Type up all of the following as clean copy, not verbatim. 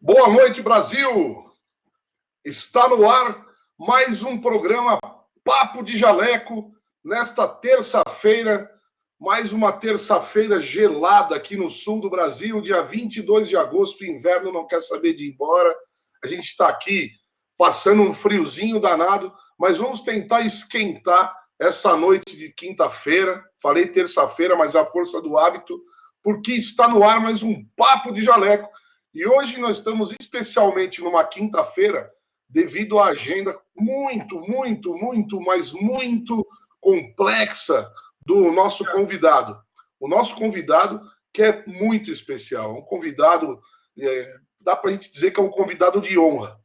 Boa noite, Brasil! Está no ar mais um programa Papo de Jaleco, nesta terça-feira, mais uma terça-feira gelada aqui no sul do Brasil, dia 22 de agosto, o inverno não quer saber de ir embora. A gente está aqui passando um friozinho danado, mas vamos tentar esquentar essa noite de quinta-feira. Falei terça-feira, mas a força do hábito, porque está no ar mais um Papo de Jaleco. E hoje nós estamos especialmente numa quinta-feira, devido à agenda muito complexa do nosso convidado. O nosso convidado, que é muito especial, um convidado, dá para a gente dizer que é um convidado de honra.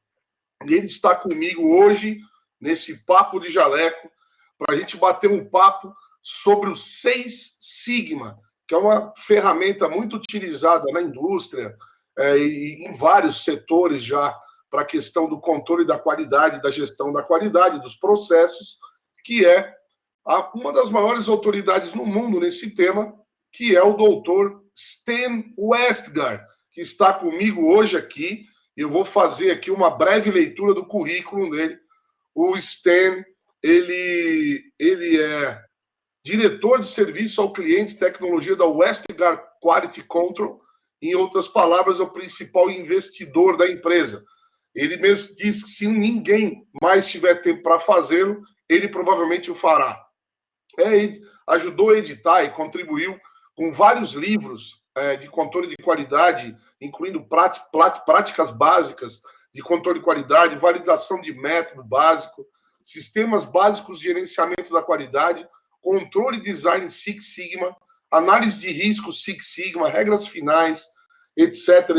E ele está comigo hoje, nesse Papo de Jaleco, para a gente bater um papo sobre o 6 Sigma, que é uma ferramenta muito utilizada na indústria, e em vários setores já, para a questão do controle da qualidade, da gestão da qualidade, dos processos, que é uma das maiores autoridades no mundo nesse tema, que é o doutor Sten Westgard, que está comigo hoje aqui. Eu vou fazer aqui uma breve leitura do currículo dele. O Sten, ele é diretor de serviço ao cliente e tecnologia da Westgard Quality Control. Em outras palavras, é o principal investidor da empresa. Ele mesmo diz que se ninguém mais tiver tempo para fazê-lo, ele provavelmente o fará. Ele ajudou a editar e contribuiu com vários livros de controle de qualidade, incluindo práticas básicas de controle de qualidade, validação de método básico, sistemas básicos de gerenciamento da qualidade, controle e design Six Sigma, análise de risco Six Sigma, regras finais, etc.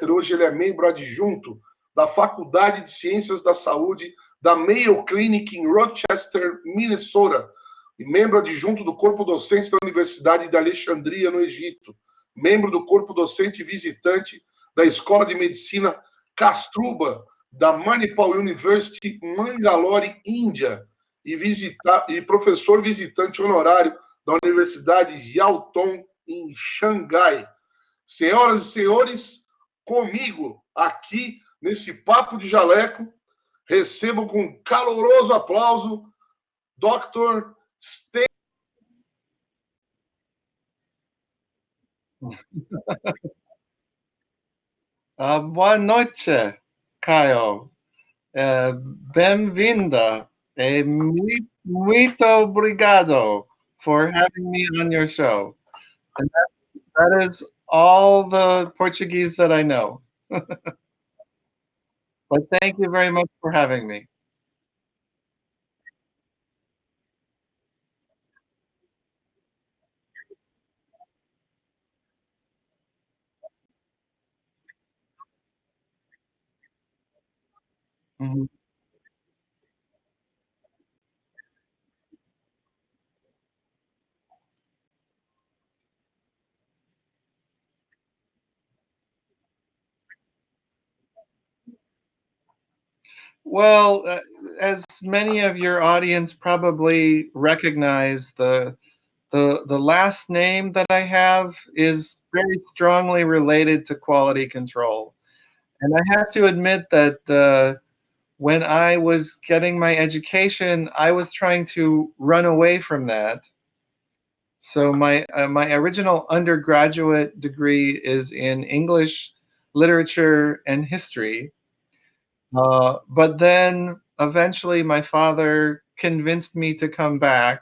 Hoje ele é membro adjunto da Faculdade de Ciências da Saúde da Mayo Clinic em Rochester, Minnesota, e membro adjunto do corpo docente da Universidade de Alexandria, no Egito, membro do corpo docente visitante da Escola de Medicina Kastruba, da Manipal University, Mangalore, Índia, e professor visitante honorário da Universidade de Yaotong, em Xangai. Senhoras e senhores, comigo aqui nesse Papo de Jaleco, recebo com caloroso aplauso Dr. Sten. Boa noite, Caio. Bem-vinda. Muito obrigado for having me on your show. And that is all the Portuguese that I know. But thank you very much for having me. Mm-hmm. Well, as many of your audience probably recognize, the last name that I have is very strongly related to quality control. And I have to admit that when I was getting my education, I was trying to run away from that. So my original undergraduate degree is in English, literature, and history. But then eventually my father convinced me to come back.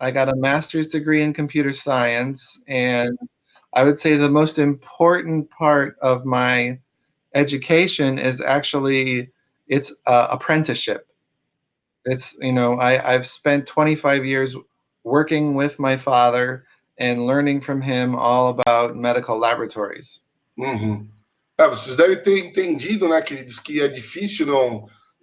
I got a master's degree in computer science, and I would say the most important part of my education is actually it's apprenticeship. It's, I've spent 25 years working with my father and learning from him all about medical laboratories. Uhum. Vocês devem ter entendido, né, que ele diz que é difícil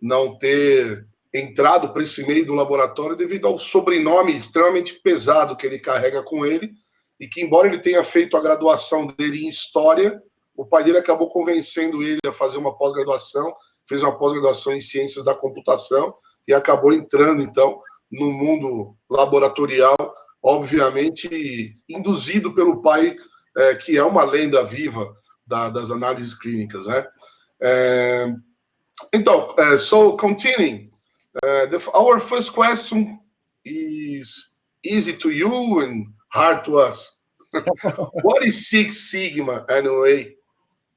não ter entrado para esse meio do laboratório devido ao sobrenome extremamente pesado que ele carrega com ele, e que, embora ele tenha feito a graduação dele em História, o pai dele acabou convencendo ele a fazer uma pós-graduação, fez uma pós-graduação em Ciências da Computação e acabou entrando, então, no mundo laboratorial, obviamente induzido pelo pai, que é uma lenda viva das análises clínicas, né? Então, so continuing, our first question is easy to you and hard to us. What is Six Sigma anyway?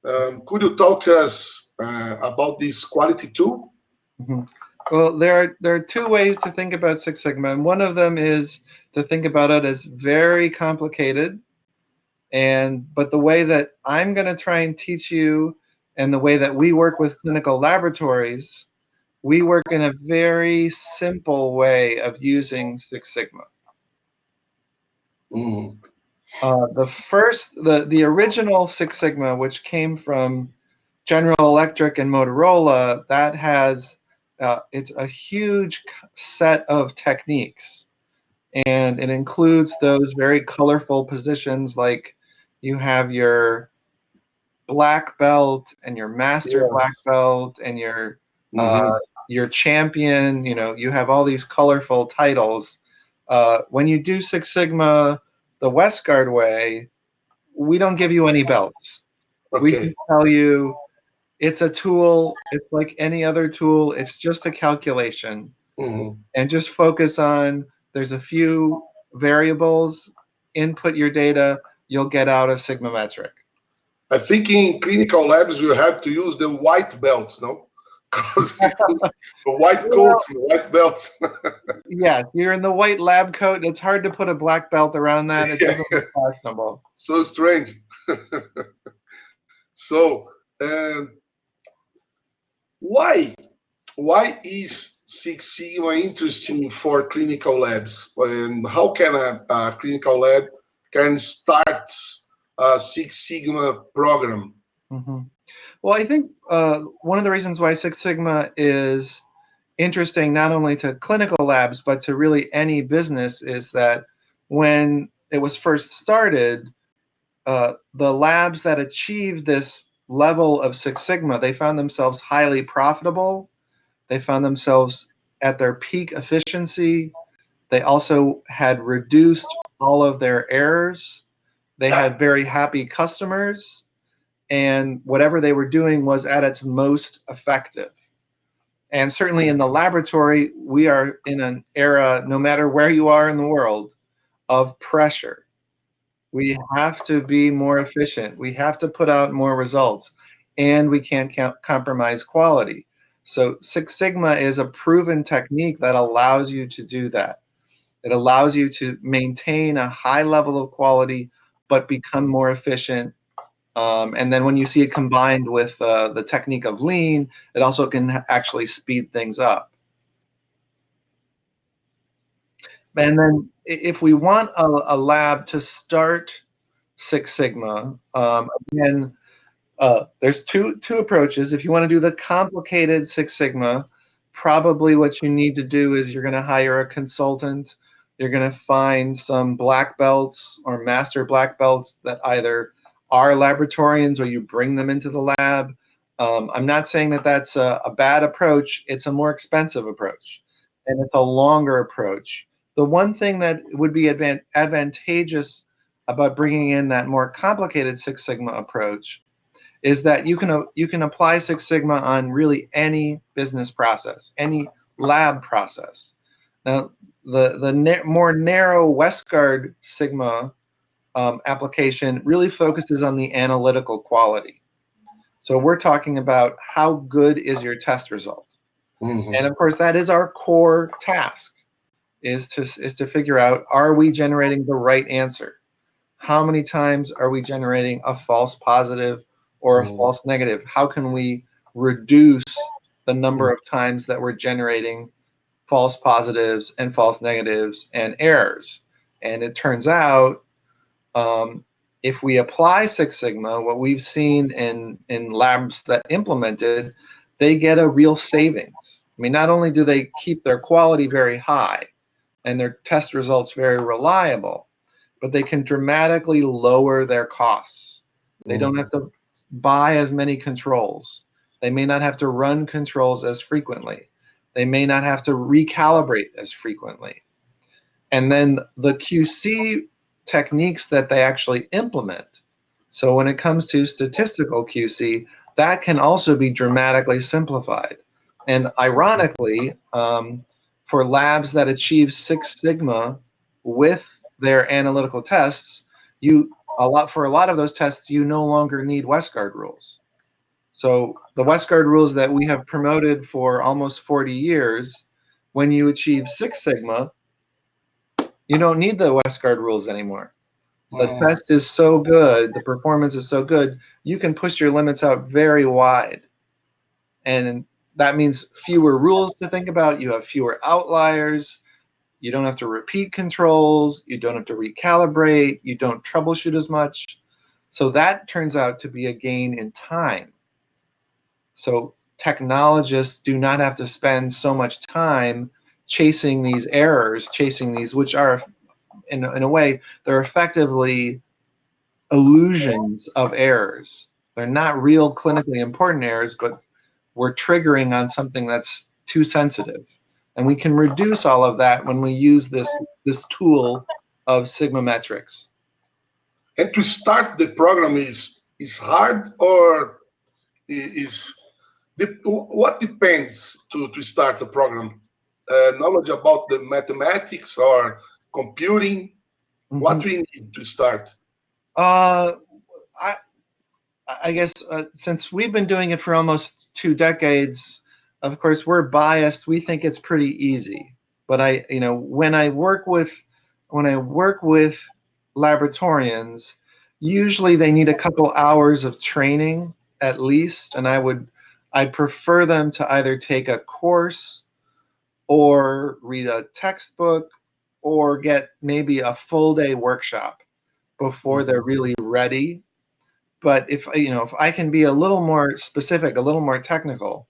Could you talk to us about this quality tool? Mm-hmm. Well, there are two ways to think about Six Sigma, and one of them is to think about it as very complicated. But the way that I'm going to try and teach you, and the way that we work with clinical laboratories, we work in a very simple way of using Six Sigma. Mm. The original Six Sigma, which came from General Electric and Motorola, that has it's a huge set of techniques, and it includes those very colorful positions, like you have your black belt and your master black belt and your champion. You know, you have all these colorful titles. When you do Six Sigma the Westgard way, we don't give you any belts. Okay. We can tell you it's a tool. It's like any other tool. It's just a calculation. Mm-hmm. And just focus on, there's a few variables, input your data, you'll get out a Sigma metric. I think in clinical labs we have to use the white belts, no? Because the white coats and white belts. Yes, you're in the white lab coat. It's hard to put a black belt around that. It doesn't look fashionable. So strange. So, why is Six Sigma interesting for clinical labs? And how can a clinical lab can start a Six Sigma program? Mm-hmm. Well, I think one of the reasons why Six Sigma is interesting not only to clinical labs but to really any business is that when it was first started, the labs that achieved this level of Six Sigma, they found themselves highly profitable. They found themselves at their peak efficiency. They also had reduced all of their errors. They had very happy customers, and whatever they were doing was at its most effective. And certainly in the laboratory, we are in an era, no matter where you are in the world, of pressure. We have to be more efficient. We have to put out more results, and we can't compromise quality. So Six Sigma is a proven technique that allows you to do that. It allows you to maintain a high level of quality, but become more efficient. And then when you see it combined with the technique of lean, it also can actually speed things up. And then if we want a lab to start Six Sigma, again, there's two approaches. If you want to do the complicated Six Sigma, probably what you need to do is you're going to hire a consultant. You're going to find some black belts or master black belts that either are laboratorians or you bring them into the lab. I'm not saying that that's a bad approach. It's a more expensive approach, and it's a longer approach. The one thing that would be advantageous about bringing in that more complicated Six Sigma approach is that you can apply Six Sigma on really any business process, any lab process. Now, the more narrow Westgard Sigma application really focuses on the analytical quality. So we're talking about how good is your test result. Mm-hmm. And of course, that is our core task, is to figure out, are we generating the right answer? How many times are we generating a false positive or a false negative? How can we reduce the number of times that we're generating false positives and false negatives and errors? And it turns out, if we apply Six Sigma, what we've seen in labs that implemented, they get a real savings. I mean, not only do they keep their quality very high and their test results very reliable, but they can dramatically lower their costs. They don't have to buy as many controls. They may not have to run controls as frequently. They may not have to recalibrate as frequently. And then the QC techniques that they actually implement, So when it comes to statistical QC, that can also be dramatically simplified. And ironically, for labs that achieve Six Sigma with their analytical tests, for a lot of those tests, you no longer need Westgard rules. So the Westgard rules that we have promoted for almost 40 years, when you achieve Six Sigma, you don't need the Westgard rules anymore. The test is so good, the performance is so good, you can push your limits out very wide. And that means fewer rules to think about, you have fewer outliers, you don't have to repeat controls, you don't have to recalibrate, you don't troubleshoot as much. So that turns out to be a gain in time. So technologists do not have to spend so much time chasing these errors, which are, in a way, they're effectively illusions of errors. They're not real clinically important errors, but we're triggering on something that's too sensitive. And we can reduce all of that when we use this tool of Sigma metrics. And to start the program is hard, or what depends to start the program? Knowledge about the mathematics or computing? Mm-hmm. What do we need to start? I guess since we've been doing it for almost 2 decades, of course we're biased. We think it's pretty easy. But when I work with laboratorians, usually they need a couple hours of training at least, and I'd prefer them to either take a course or read a textbook or get maybe a full day workshop before they're really ready. But if I can be a little more specific, a little more technical,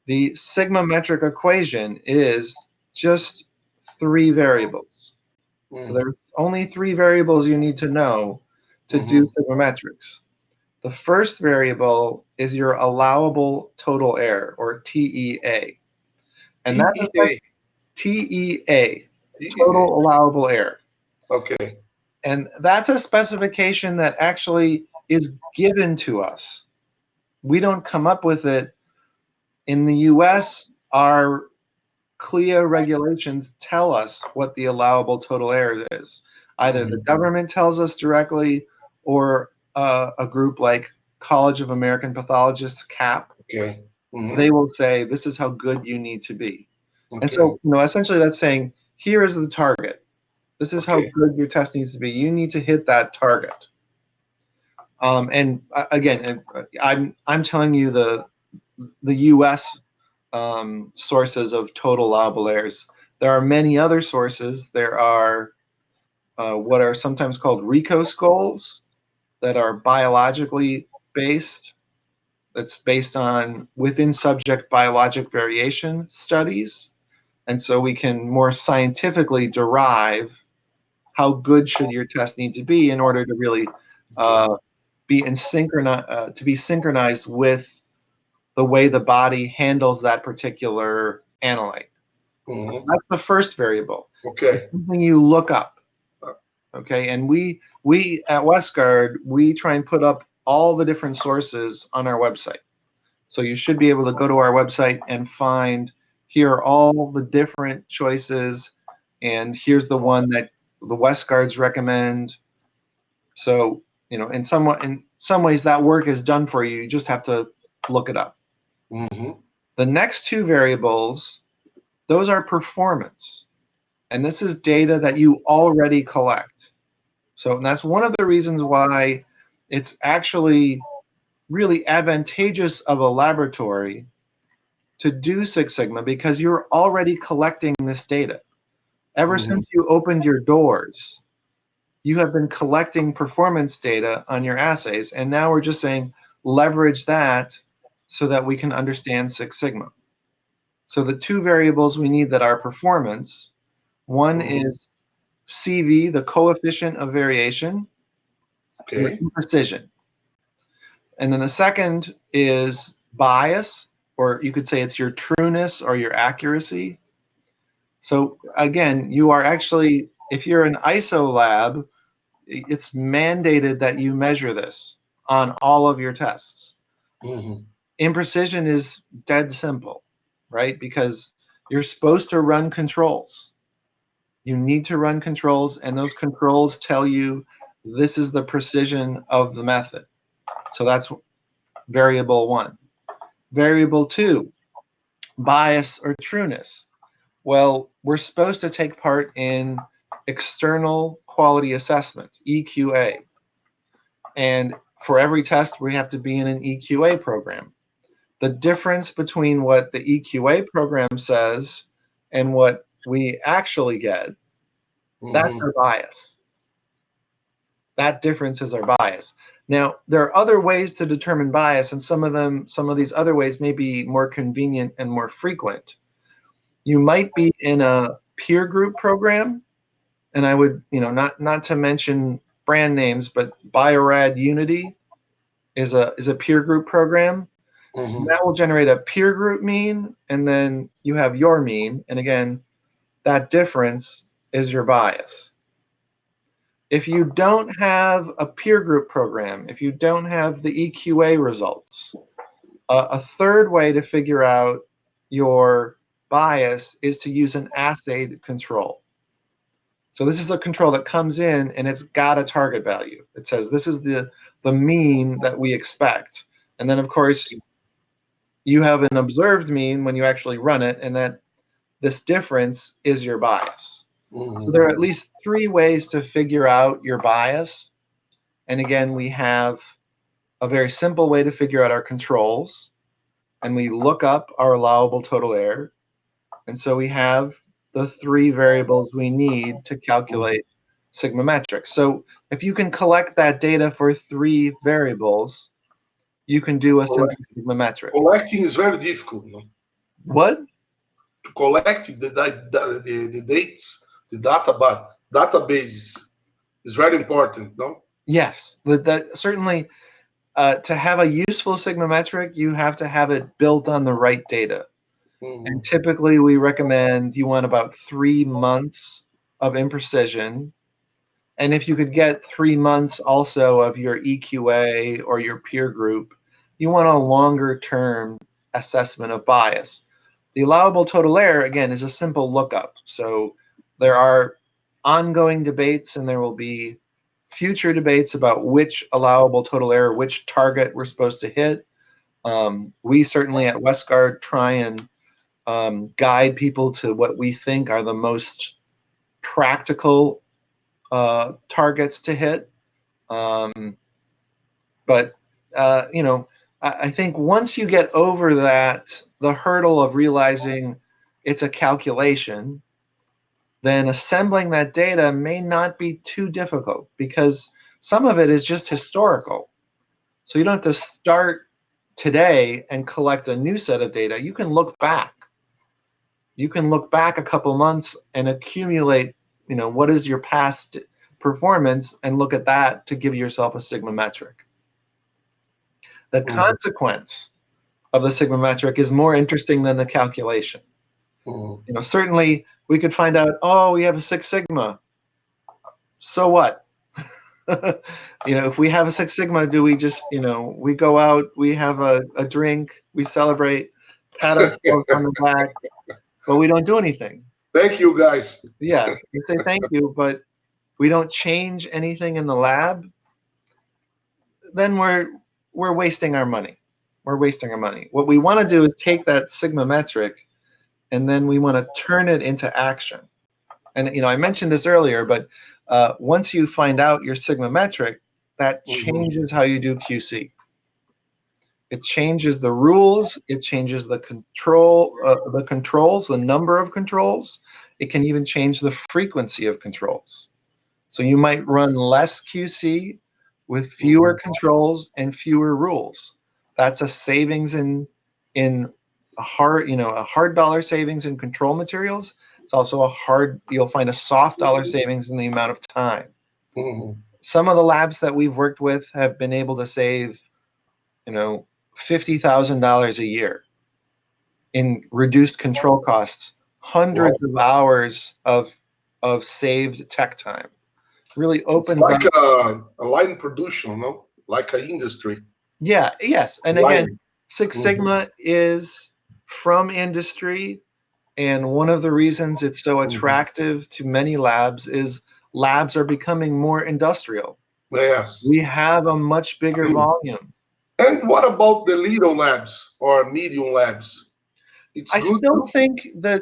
the sigma metric equation is just 3 variables. So there's only 3 variables you need to know to do sigma metrics. The first variable is your allowable total error, or TEA. And that's TEA, total allowable error. Okay. And that's a specification that actually is given to us. We don't come up with it. In the US, our CLIA regulations tell us what the allowable total error is. Either the government tells us directly, or a group like College of American Pathologists, CAP, they will say, this is how good you need to be. And so, essentially that's saying, here is the target. This is how good your test needs to be. You need to hit that target. And again, I'm telling you the U.S. Sources of total allowable errors. There are many other sources. There are what are sometimes called RICOS goals that are biologically based. That's based on within subject biologic variation studies. And so we can more scientifically derive how good should your test need to be in order to really be synchronized with the way the body handles that particular analyte. That's the first variable. It's something you look up. Okay, and we at Westgard, we try and put up all the different sources on our website. So you should be able to go to our website and find, here are all the different choices, and here's the one that the Westgards recommend. So, in some ways that work is done for you. You just have to look it up. The next 2 variables, those are performance. And this is data that you already collect. So that's one of the reasons why it's actually really advantageous of a laboratory to do Six Sigma, because you're already collecting this data. Ever since you opened your doors, you have been collecting performance data on your assays. And now we're just saying, leverage that so that we can understand Six Sigma. So the 2 variables we need that are performance, one is CV, the coefficient of variation, and precision. And then the second is bias, or you could say it's your trueness or your accuracy. So again, you are actually, if you're an ISO lab, it's mandated that you measure this on all of your tests. Mm-hmm. Imprecision is dead simple, right? Because you're supposed to run controls. You need to run controls, and those controls tell you this is the precision of the method. So that's variable 1. Variable 2, bias or trueness. Well, we're supposed to take part in external quality assessment, EQA. And for every test, we have to be in an EQA program. The difference between what the EQA program says and what we actually get, that's our bias. That difference is our bias. Now, there are other ways to determine bias, and some of these other ways may be more convenient and more frequent. You might be in a peer group program, and I would, not to mention brand names, but Biorad Unity is a peer group program. Mm-hmm. That will generate a peer group mean, and then you have your mean, and again, that difference is your bias. If you don't have a peer group program, if you don't have the EQA results, a third way to figure out your bias is to use an assayed control. So this is a control that comes in and it's got a target value. It says this is the mean that we expect. And then, of course, you have an observed mean when you actually run it, and that this difference is your bias. Mm-hmm. So there are at least 3 ways to figure out your bias. And again, we have a very simple way to figure out our controls, and we look up our allowable total error. And so we have the 3 variables we need to calculate sigma metrics. So if you can collect that data for 3 variables, you can do a simple sigma metric. Collecting is very difficult. No? What? To collect the dates, the databases is very important, no? Yes, that certainly. To have a useful sigma metric, you have to have it built on the right data. Mm-hmm. And typically we recommend you want about 3 months of imprecision. And if you could get 3 months also of your EQA or your peer group, you want a longer term assessment of bias. The allowable total error, again, is a simple lookup. So there are ongoing debates, and there will be future debates about which allowable total error, which target we're supposed to hit. We certainly at Westgard try and guide people to what we think are the most practical targets to hit. But I think once you get over the hurdle of realizing it's a calculation, then assembling that data may not be too difficult, because some of it is just historical. So you don't have to start today and collect a new set of data. You can look back. You can look back a couple months and accumulate, what is your past performance, and look at that to give yourself a sigma metric. The consequence of the sigma metric is more interesting than the calculation. Certainly we could find out, we have a 6 sigma. So what? If we have a 6 sigma, do we just, we go out, we have a drink, we celebrate, pat ourselves on the back, but we don't do anything. Thank you, guys. Yeah, we say thank you, but we don't change anything in the lab. Then we're wasting our money. We're wasting our money. What we want to do is take that sigma metric, and then we want to turn it into action. And I mentioned this earlier, but once you find out your sigma metric, that changes how you do QC. It changes the rules. It changes the controls, the number of controls. It can even change the frequency of controls. So you might run less QC with fewer controls and fewer rules. That's a savings in a hard dollar savings in control materials. It's also you'll find a soft dollar savings in the amount of time. Some of the labs that we've worked with have been able to save, $50,000 a year in reduced control costs, hundreds of hours of saved tech time. really It's opens like up. a line production, no? Like an industry. Yeah, yes. And again, Line. Six Sigma is from industry. And one of the reasons it's so attractive to many labs is labs are becoming more industrial. Yes. We have a much bigger volume. And what about the little labs or medium labs? It's I good still too? think that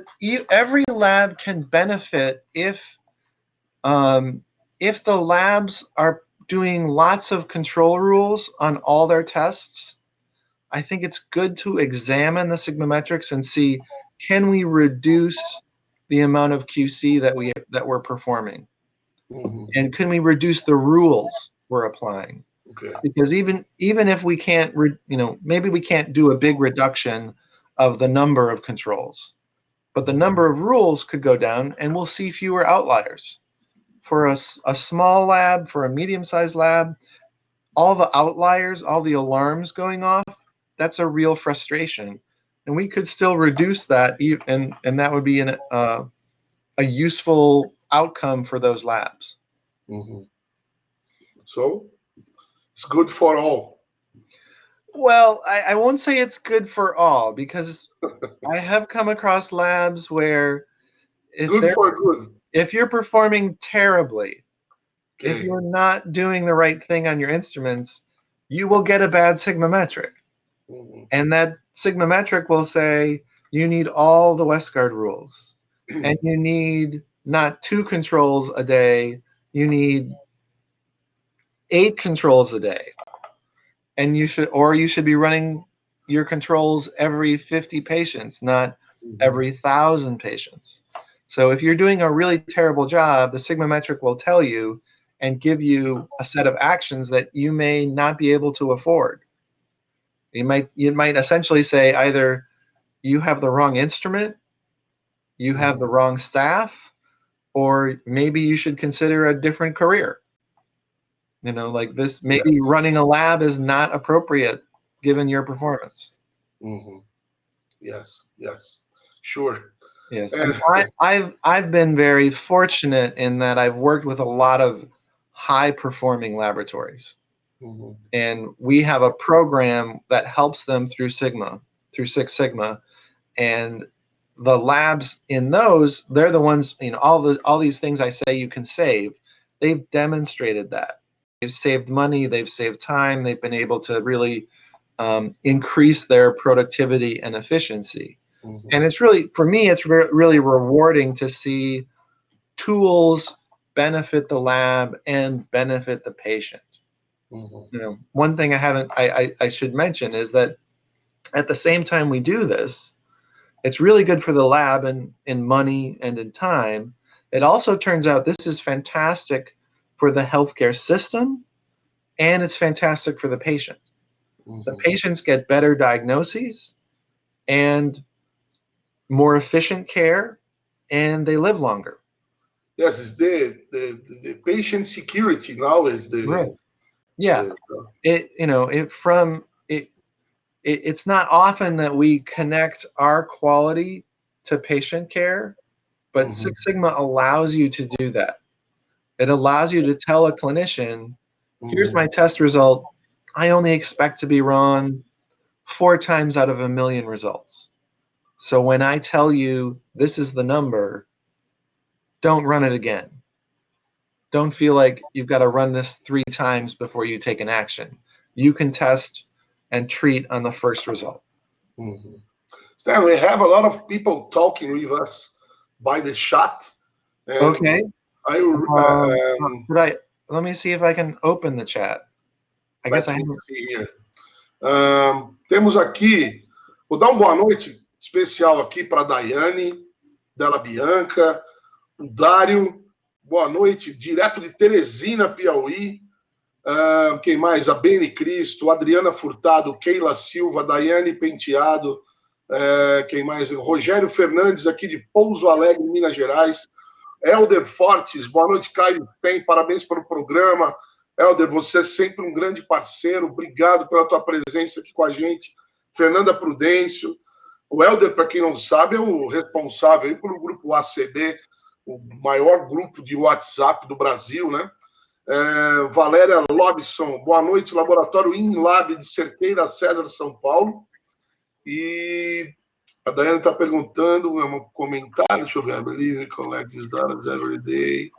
every lab can benefit if the labs are doing lots of control rules on all their tests. I think it's good to examine the sigmametrics and see, can we reduce the amount of QC that we're performing, and can we reduce the rules we're applying? Okay. Because even if we can't, maybe we can't do a big reduction of the number of controls, but the number of rules could go down, and we'll see fewer outliers. For a small lab, for a medium-sized lab, all the outliers, all the alarms going off, that's a real frustration. And we could still reduce that, and that would be a useful outcome for those labs. So it's good for all. Well, I won't say it's good for all, because I have come across labs where if you're performing terribly, if you're not doing the right thing on your instruments, you will get a bad sigmametric. And that sigmametric will say you need all the Westgard rules, and you need not 2 controls a day, you need 8 controls a day. And you should be running your controls every 50 patients, not every 1,000 patients. So if you're doing a really terrible job, the sigmametric will tell you and give you a set of actions that you may not be able to afford. You might essentially say either you have the wrong instrument, you have the wrong staff, or maybe you should consider a different career. Like this, maybe running a lab is not appropriate given your performance. Yes, sure. Yes, and I've been very fortunate in that I've worked with a lot of high-performing laboratories, and we have a program that helps them through Six Sigma, and the labs in those, they're the ones, all these things I say you can save, they've demonstrated that. They've saved money, they've saved time, they've been able to really increase their productivity and efficiency. And it's really, for me, it's really rewarding to see tools benefit the lab and benefit the patient. One thing I should mention is that at the same time we do this, it's really good for the lab in money and in time. It also turns out this is fantastic for the healthcare system, and it's fantastic for the patient. The patients get better diagnoses and more efficient care, and they live longer. Yes, it's the patient security now is the right. Yeah. It's not often that we connect our quality to patient care, but Six Sigma allows you to do that. It allows you to tell a clinician, here's my test result. I only expect to be wrong 4 times out of 1 million results. So when I tell you this is the number, don't run it again. Don't feel like you've got to run this 3 times before you take an action. You can test and treat on the first result. Stan, we have a lot of people talking with us by the chat. Okay. Let me see if I can open the chat. I guess I see here. Temos aqui, vou dar uma boa noite especial aqui para a Daiane, Della Bianca, o Dário, boa noite, direto de Teresina, Piauí. Quem mais? A Beni Cristo, Adriana Furtado, Keila Silva, Daiane Penteado, quem mais? Rogério Fernandes, aqui de Pouso Alegre, Minas Gerais. Helder Fortes, boa noite, Caio. Parabéns pelo programa. Helder, você é sempre um grande parceiro. Obrigado pela tua presença aqui com a gente. Fernanda Prudêncio. O Helder, para quem não sabe, é o responsável aí pelo grupo ACB, o maior grupo de WhatsApp do Brasil, né? Valéria Lobson, boa noite, Laboratório InLab de Cerqueira, César, São Paulo. E a Daiane está perguntando, é um comentário, deixa eu ver, I believe we collect these data every day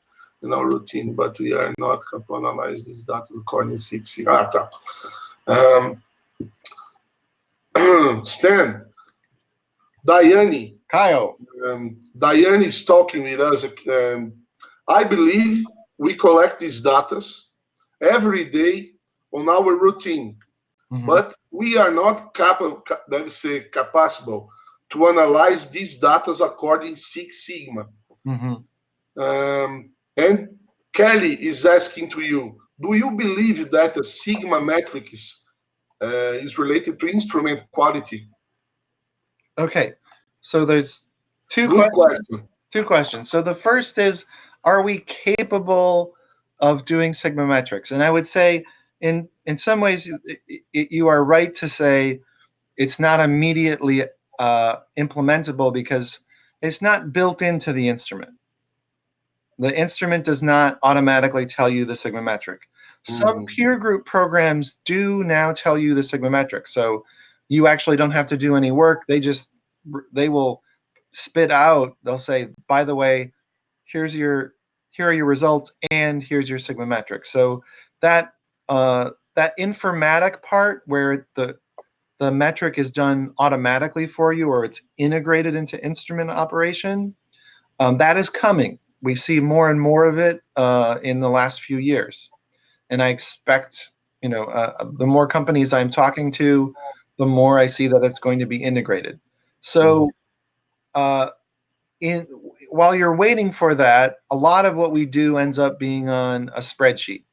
in our routine, but we are not capable to analyze these data according to 6. Ah, tá. Stan, Daiane. Kyle. Daiane is talking with us. I believe we collect these data every day on our routine, but we are not capable to analyze these data according to Six Sigma. And Kelly is asking to you, do you believe that a Sigma metrics is related to instrument quality? Okay, so there's two questions. So the first is, are we capable of doing sigmametrics? And I would say in some ways you are right to say it's not immediately implementable because it's not built into the instrument. The instrument does not automatically tell you the sigmametric. Some peer group programs do now tell you the sigmametric. So you actually don't have to do any work. They will spit out, they'll say, by the way, here are your results and here's your sigmametric. So that informatic part where the metric is done automatically for you or it's integrated into instrument operation, that is coming. We see more and more of it in the last few years. And I expect, the more companies I'm talking to, the more I see that it's going to be integrated. So while you're waiting for that, a lot of what we do ends up being on a spreadsheet.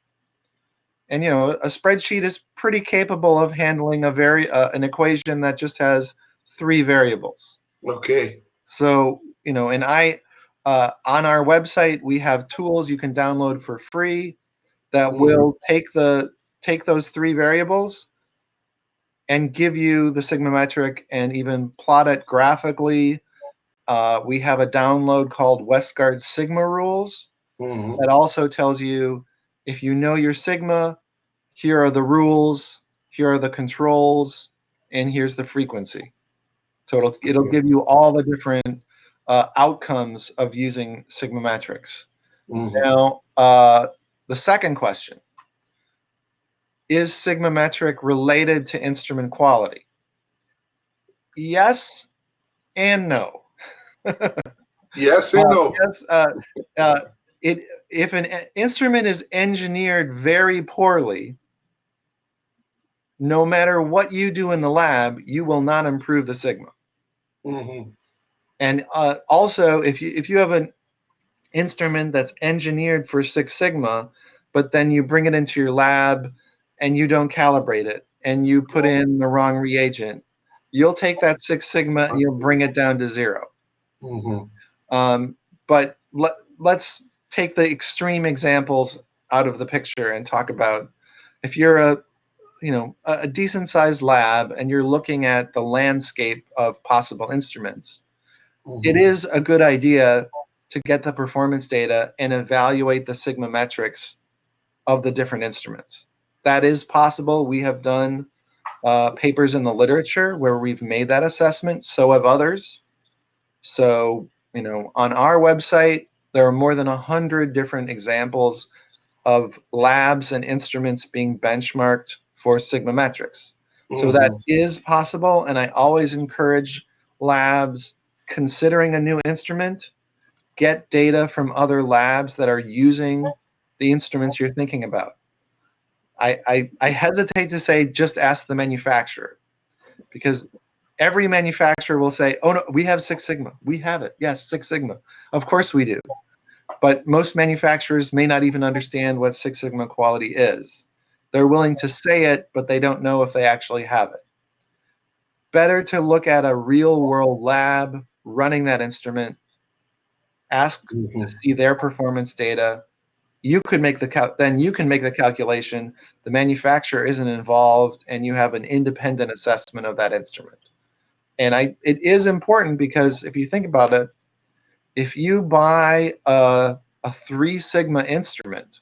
And, a spreadsheet is pretty capable of handling an equation that just has 3 variables. Okay. So, and on our website, we have tools you can download for free that will take those 3 variables and give you the sigmametric and even plot it graphically. We have a download called Westgard Sigma Rules that also tells you if you know your sigma, here are the rules, here are the controls, and here's the frequency. So it'll give you all the different outcomes of using sigmametrics. Now, the second question, is sigmametric related to instrument quality? Yes and no. Yes and no. Yes. If an instrument is engineered very poorly, no matter what you do in the lab, you will not improve the sigma. And also, if you have an instrument that's engineered for 6 Sigma, but then you bring it into your lab and you don't calibrate it and you put in the wrong reagent, you'll take that 6 Sigma and you'll bring it down to 0. But let's take the extreme examples out of the picture and talk about if you're a decent sized lab and you're looking at the landscape of possible instruments, it is a good idea to get the performance data and evaluate the sigmametrics of the different instruments. That is possible. We have done papers in the literature where we've made that assessment. So have others. So, on our website, there are more than 100 different examples of labs and instruments being benchmarked for sigmametrics. So that is possible. And I always encourage labs considering a new instrument, get data from other labs that are using the instruments you're thinking about. I hesitate to say just ask the manufacturer, because every manufacturer will say, oh no, we have 6 Sigma. We have it. Yes, 6 Sigma. Of course we do. But most manufacturers may not even understand what 6 Sigma quality is. They're willing to say it, but they don't know if they actually have it. Better to look at a real world lab running that instrument, ask to see their performance data. You could make then you can make the calculation. The manufacturer isn't involved, and you have an independent assessment of that instrument. And it is important because if you think about it, if you buy a 3 Sigma instrument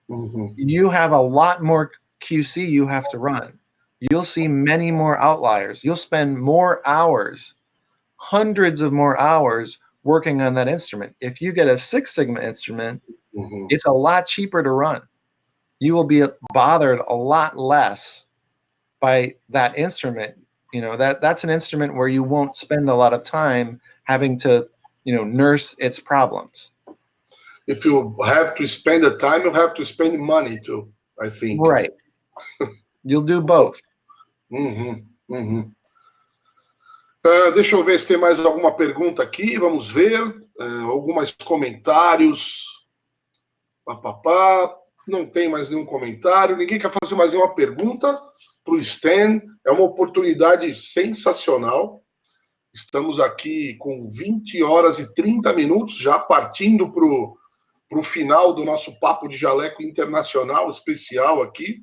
you have a lot more QC you have to run. You'll see many more outliers. You'll spend more hours, hundreds of more hours working on that instrument. If you get a Six Sigma instrument, it's a lot cheaper to run. You will be bothered a lot less by that instrument. You know, that's an instrument where you won't spend a lot of time having to, you know, nurse its problems. If you have to spend the time, you have to spend money too, I think. Right. You'll do both. Deixa eu ver se tem mais alguma pergunta aqui. Vamos ver. Alguns comentários. Não tem mais nenhum comentário. Ninguém quer fazer mais nenhuma pergunta para o Sten. É uma oportunidade sensacional. Estamos aqui com 20 horas e 30 minutos, já partindo para o final do nosso Papo de Jaleco Internacional especial aqui.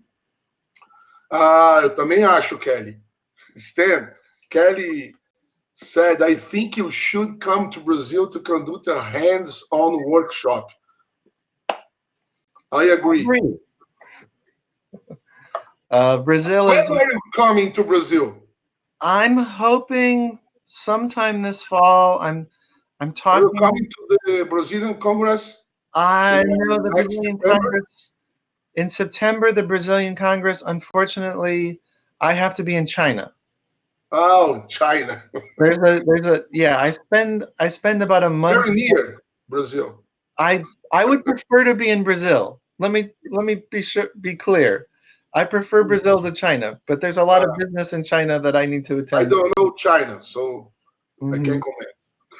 Eu também acho, Kelly. Sten, Kelly said, I think you should come to Brazil to conduct a hands-on workshop. I agree. Brazil When is... are you coming to Brazil? I'm hoping sometime this fall. I'm talking... Are you coming to the Brazilian Congress? I know the Brazilian Congress. In September, the Brazilian Congress, unfortunately, I have to be in China. Oh, China. I spend about a month. Very near Brazil. I would prefer to be in Brazil. Let me be clear. I prefer Brazil to China, but there's a lot of business in China that I need to attend. I don't know China, so I can't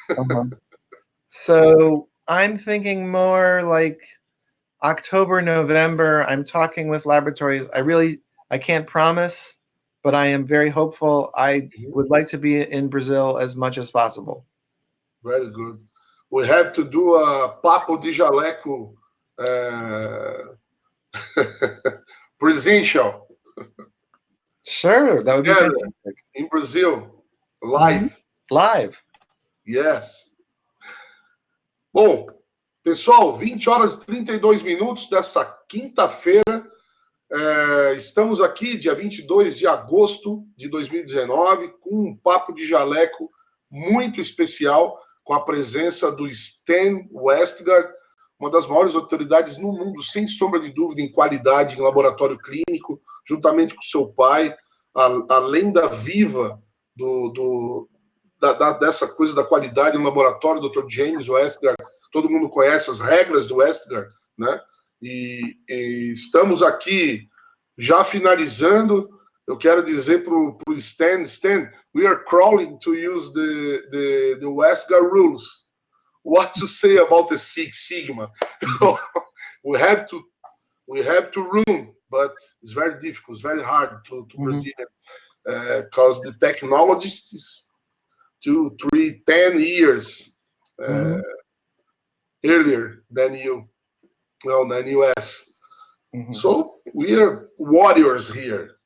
comment. So I'm thinking more like October, November. I'm talking with laboratories. I can't promise, but I am very hopeful. I would like to be in Brazil as much as possible. Very good. We have to do a Papo de Jaleco presential. Sure, that would be fantastic. In Brazil, live. Live. Yes. Bom, pessoal, 20 horas e 32 minutos dessa quinta-feira. Estamos aqui, dia 22 de agosto de 2019, com um Papo de Jaleco muito especial, com a presença do Sten Westgard, uma das maiores autoridades no mundo, sem sombra de dúvida, em qualidade, em laboratório clínico, juntamente com seu pai, a lenda viva dessa coisa da qualidade no laboratório, o Dr. James Westgard. Todo mundo conhece as regras do Westgard, né? E estamos aqui já finalizando. Eu quero dizer para o Sten, we are crawling to use the Westgard rules. What to say about the Six Sigma? So we have to room, but it's very difficult. It's very hard to Brazilian because the technologist is 2, 3, 10 years earlier than than US. So we are warriors here.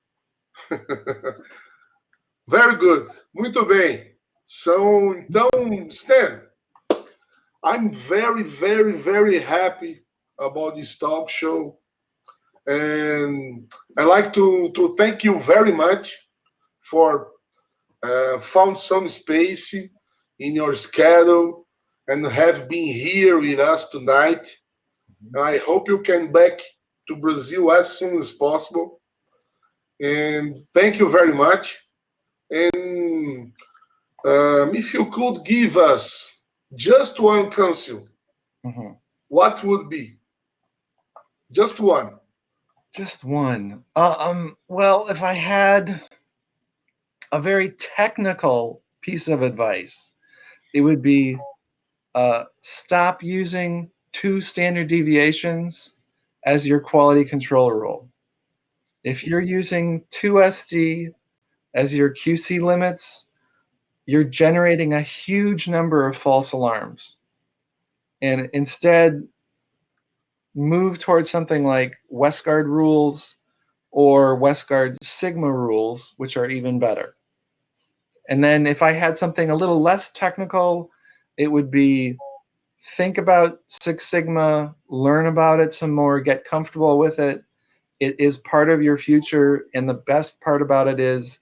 Very good. Muito bem. Então, Sten, I'm very, very, very happy about this talk show. And I'd like to thank you very much for found some space in your schedule and have been here with us tonight. And I hope you can back to Brazil as soon as possible. And thank you very much. And if you could give us just one counsel, what would be? Just one. Just one. Well, if I had a very technical piece of advice, it would be stop using 2 standard deviations as your quality control rule. If you're using 2SD as your QC limits, you're generating a huge number of false alarms. And instead, move towards something like Westgard rules or Westgard Sigma rules, which are even better. And then if I had something a little less technical, it would be think about Six Sigma, learn about it some more, get comfortable with it. It is part of your future, and the best part about it is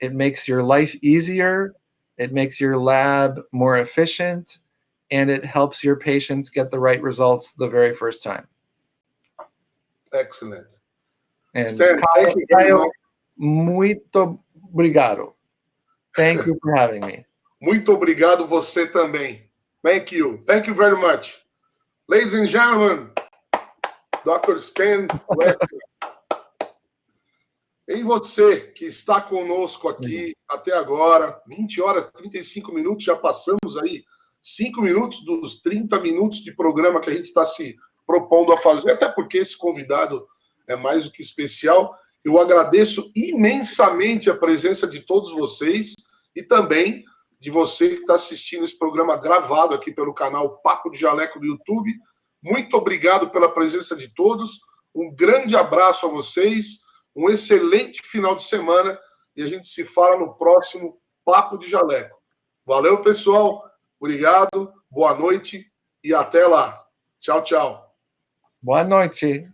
it makes your life easier, it makes your lab more efficient, and it helps your patients get the right results the very first time. Excellent. And Sten, thank you very much. Muito obrigado. Thank you for having me. Muito obrigado você também. Thank you. Thank you very much. Ladies and gentlemen, Dr. Sten Westgard. E você que está conosco aqui até agora, 20 horas e 35 minutos, já passamos aí 5 minutos dos 30 minutos de programa que a gente está se propondo a fazer, até porque esse convidado é mais do que especial. Eu agradeço imensamente a presença de todos vocês e também de você que está assistindo esse programa gravado aqui pelo canal Papo de Jaleco do YouTube. Muito obrigado pela presença de todos. Um grande abraço a vocês. Um excelente final de semana e a gente se fala no próximo Papo de Jaleco. Valeu, pessoal. Obrigado, boa noite e até lá. Tchau, tchau. Boa noite.